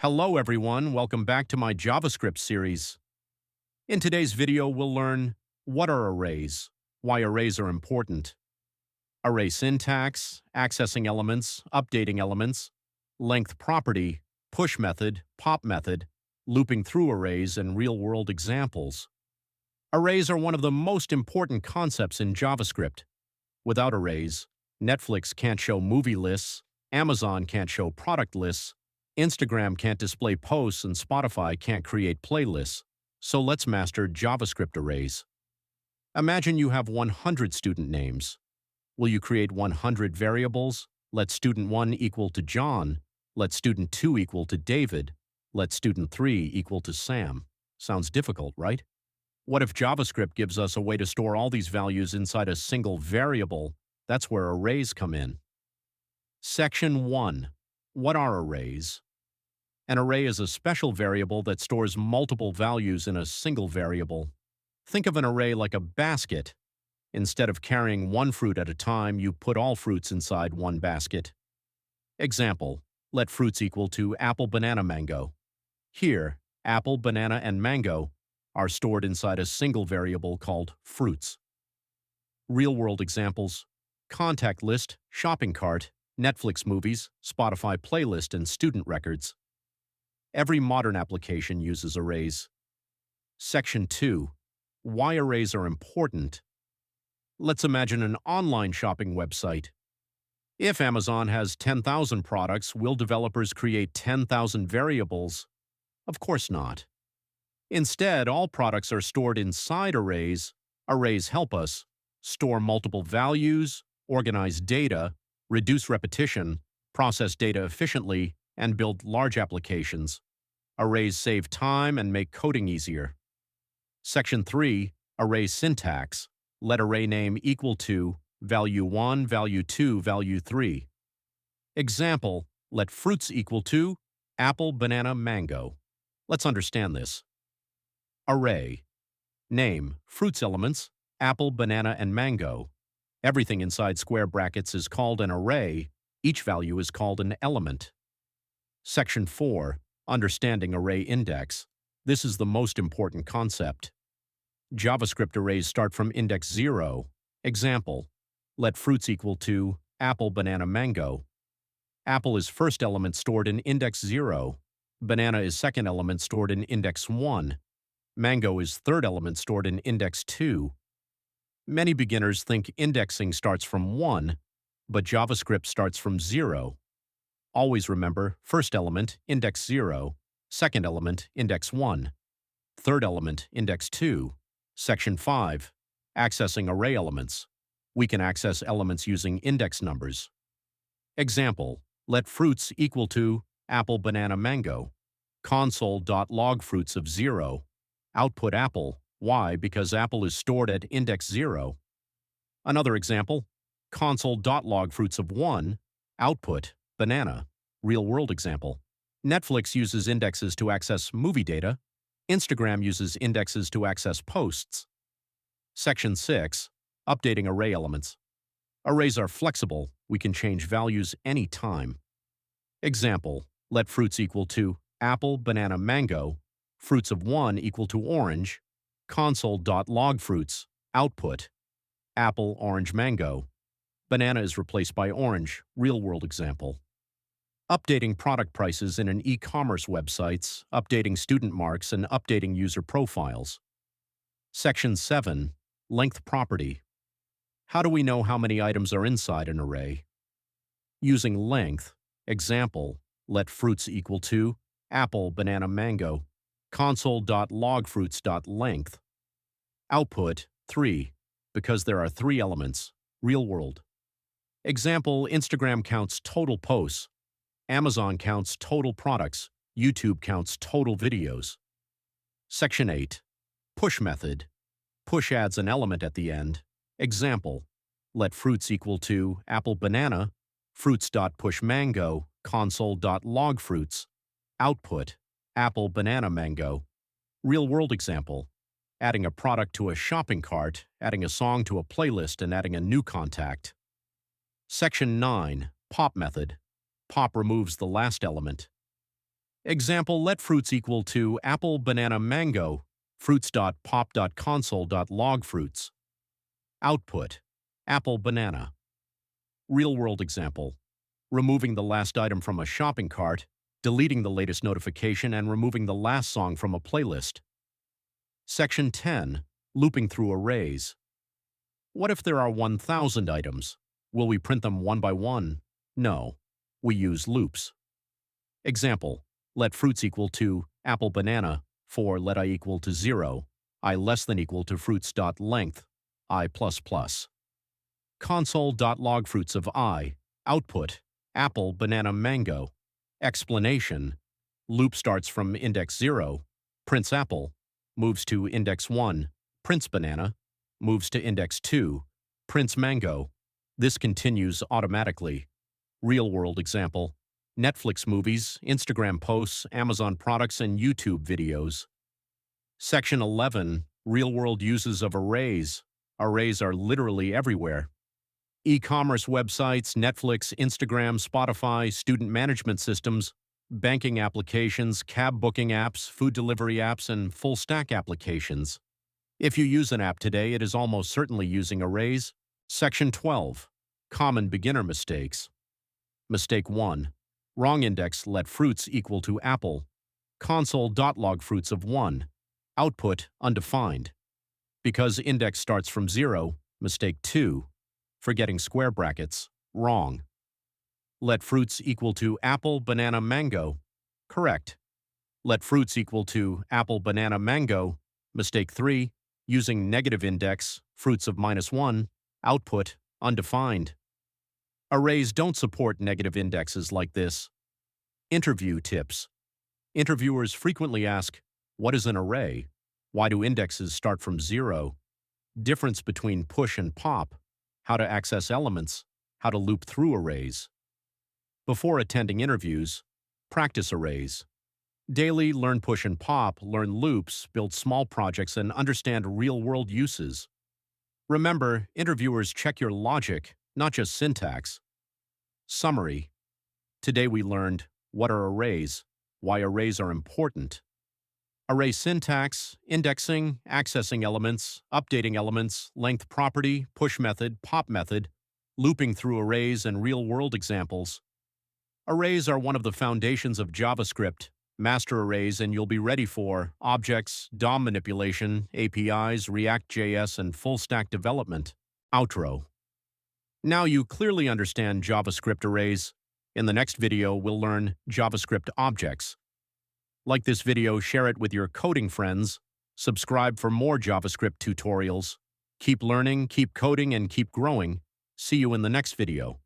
Hello everyone, welcome back to my JavaScript series. In today's video, we'll learn what are arrays, why arrays are important, array syntax, accessing elements, updating elements, length property, push method, pop method, looping through arrays, and real-world examples. Arrays are one of the most important concepts in JavaScript. Without arrays, Netflix can't show movie lists, Amazon can't show product lists, Instagram can't display posts, and Spotify can't create playlists. So let's master JavaScript arrays. Imagine you have 100 student names. Will you create 100 variables? Let student 1 equal to John. Let student 2 equal to David. Let student 3 equal to Sam. Sounds difficult, right? What if JavaScript gives us a way to store all these values inside a single variable? That's where arrays come in. Section 1. What are arrays? An array is a special variable that stores multiple values in a single variable. Think of an array like a basket. Instead of carrying one fruit at a time, you put all fruits inside one basket. Example, let fruits equal to apple, banana, mango. Here, apple, banana, and mango are stored inside a single variable called fruits. Real-world examples: contact list, shopping cart, Netflix movies, Spotify playlist, and student records. Every modern application uses arrays. Section 2. Why arrays are important. Let's imagine an online shopping website. If Amazon has 10,000 products, will developers create 10,000 variables? Of course not. Instead, all products are stored inside arrays. Arrays help us store multiple values, organize data, reduce repetition, process data efficiently, and build large applications. Arrays save time and make coding easier. Section 3. Array syntax. Let array name equal to value 1, value 2, value 3. Example, let fruits equal to apple, banana, mango. Let's understand this. Array. Name, fruits elements, apple, banana, and mango. Everything inside square brackets is called an array. Each value is called an element. Section 4. Understanding array index. This is the most important concept. JavaScript arrays start from index 0. Example, let fruits equal to apple, banana, mango. Apple is first element stored in index 0. Banana is second element stored in index 1. Mango is third element stored in index 2. Many beginners think indexing starts from 1, but JavaScript starts from 0. Always remember, first element, index 0, second element, index 1, third element, index 2. Section 5. Accessing array elements. We can access elements using index numbers. Example, let fruits equal to apple, banana, mango. Console.log fruits of 0. Output apple. Why? Because apple is stored at index 0. Another example, console.log fruits of 1. Output banana. Real-world example. Netflix uses indexes to access movie data. Instagram uses indexes to access posts. Section 6. Updating array elements. Arrays are flexible. We can change values anytime. Example, let fruits equal to apple, banana, mango. Fruits of 1 equal to orange. Console.log fruits. Output apple, orange, mango. Banana is replaced by orange. Real-world example. Updating product prices in an e-commerce websites, updating student marks, and updating user profiles. Section 7. Length property. How do we know how many items are inside an array? Using length. Example, let fruits equal to apple, banana, mango. Console.logFruits.length. Output 3, because there are 3 elements. Real world. Example, Instagram counts total posts. Amazon counts total products. YouTube counts total videos. Section 8. Push method. Push adds an element at the end. Example, let fruits equal to apple, banana. Fruits.pushMango. Console.logFruits. Output apple, banana, mango. Real-world example, adding a product to a shopping cart, adding a song to a playlist, and adding a new contact. Section 9. Pop method. Pop removes the last element. Example, let fruits equal to apple, banana, mango, fruits.pop.console.log fruits. Output, apple, banana. Real-world example, removing the last item from a shopping cart, deleting the latest notification, and removing the last song from a playlist. Section 10, looping through arrays. What if there are 1,000 items? Will we print them one by one? No. We use loops. Example, let fruits equal to apple, banana, for let I equal to 0, I less than equal to fruits.length, I++. Console.log fruits of I. Output, apple, banana, mango. Explanation, loop starts from index 0, prints apple, moves to index 1, prints banana, moves to index 2, prints mango. This continues automatically. Real-world example, Netflix movies, Instagram posts, Amazon products, and YouTube videos. Section 11, real-world uses of arrays. Arrays are literally everywhere. E-commerce websites, Netflix, Instagram, Spotify, student management systems, banking applications, cab booking apps, food delivery apps, and full-stack applications. If you use an app today, it is almost certainly using arrays. Section 12, common beginner mistakes. Mistake 1, wrong index let fruits equal to apple. Console.log fruits of 1. Output undefined. Because index starts from 0, mistake 2, forgetting square brackets, wrong. Let fruits equal to apple, banana, mango. Correct. Let fruits equal to apple, banana, mango. Mistake 3, using negative index, fruits of -1, output undefined. Arrays don't support negative indexes like this. Interview tips. Interviewers frequently ask, what is an array? Why do indexes start from 0? Difference between push and pop. How to access elements. How to loop through arrays. Before attending interviews, practice arrays. Daily, learn push and pop, learn loops, build small projects, and understand real-world uses. Remember, interviewers check your logic, not just syntax. Summary. Today we learned what are arrays, why arrays are important. Array syntax, indexing, accessing elements, updating elements, length property, push method, pop method, looping through arrays, and real-world examples. Arrays are one of the foundations of JavaScript. Master arrays and you'll be ready for objects, DOM manipulation, APIs, React.js, and full-stack development. Outro. Now you clearly understand JavaScript arrays. In the next video, we'll learn JavaScript Objects. Like this video, share it with your coding friends. Subscribe for more JavaScript tutorials. Keep learning, keep coding, and keep growing. See you in the next video.